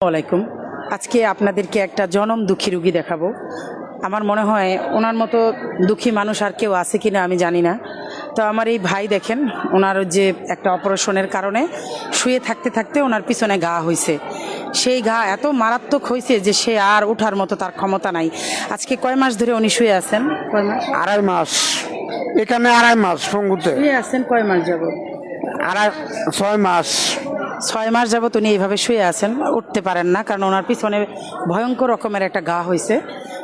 ওয়ালাইকুম। আজকে আপনাদেরকে একটা জনম দুঃখী রুগী দেখাবো। আমার মনে হয় ওনার মতো দুঃখী মানুষ আর কেউ আছে কিনা আমি জানি না। তো আমার এই ভাই দেখেন, ওনার যে একটা অপারেশনের কারণে শুয়ে থাকতে থাকতে ওনার পিছনে ঘা হয়েছে। সেই ঘা এত মারাত্মক হয়েছে যে সে আর ওঠার মতো তার ক্ষমতা নাই। আজকে কয় মাস ধরে উনি শুয়ে আছেন? কয় মাস? 2.5 মাস। এখানে 2.5 মাস পঙ্গুতে। শুয়ে আছেন কয় মাস যাবত? 6 মাস। 6 মাস যাবত উনি এইভাবে শুয়ে আছেন, উঠতে পারেন না, কারণ ওনার পিছনে ভয়ঙ্কর রকমের একটা ঘা হয়েছে।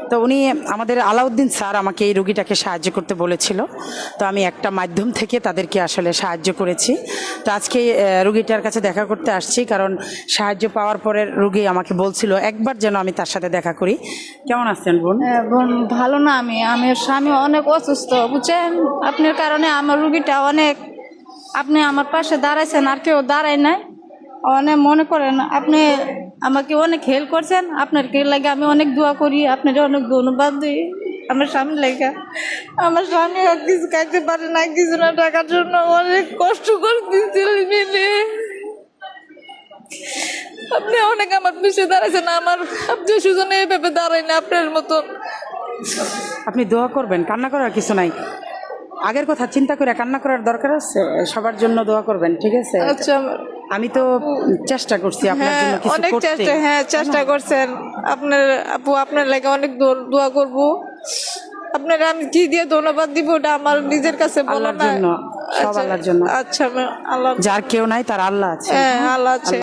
তো উনি আমাদের আলাউদ্দিন স্যার আমাকে এই রুগীটাকে সাহায্য করতে বলেছিল। তো আমি একটা মাধ্যম থেকে তাদেরকে আসলে সাহায্য করেছি। তো আজকে রুগীটার কাছে দেখা করতে আসছি, কারণ সাহায্য পাওয়ার পরে রুগী আমাকে বলছিল একবার যেন আমি তার সাথে দেখা করি। কেমন আছেন বোন? বোন ভালো না, আমার স্বামী অনেক অসুস্থ, বুঝছেন? আপনার কারণে আমার রুগীটা অনেক, আপনি আমার পাশে দাঁড়াইছেন, আর কেউ দাঁড়ায় নাই। অনেক মনে করেন আপনি আমাকে অনেক হেল্প করছেন, আপনার কে লাগে আমি অনেক দোয়া করি, আপনার অনেক ধন্যবাদ দিই। আমার স্বামী লেগে, আমার স্বামী কিছু খাইতে পারে না, কিছু না টাকার জন্য অনেক কষ্ট করে দিচ্ছিল। আপনি অনেক আমার পিছিয়ে দাঁড়াইছেন, আমার আপনি সুজনে এইভাবে দাঁড়াই না আপনার মতন। আপনি দোয়া করবেন, কান্না করার কিছু নাই। আগের কথা চিন্তা করে কান্না করার দরকার আছে? সবার জন্য দোয়া করবেন, ঠিক আছে? আচ্ছা, আমি তো চেষ্টা করছি আপনার জন্য কিছু অনেক করতে। চেষ্টা, চেষ্টা করছেন আপনার আপু, আপনার লাগে অনেক দোয়া করব। আপনার আমি কি দিয়ে ধন্যবাদ দিব ওটা আমার নিজের কাছে বলা আল্লাহর না। জন্য, সব আল্লাহর জন্য। আচ্ছা, আল্লাহ, যার কেউ নাই তার আল্লাহ আছে। আল্লাহ আছে।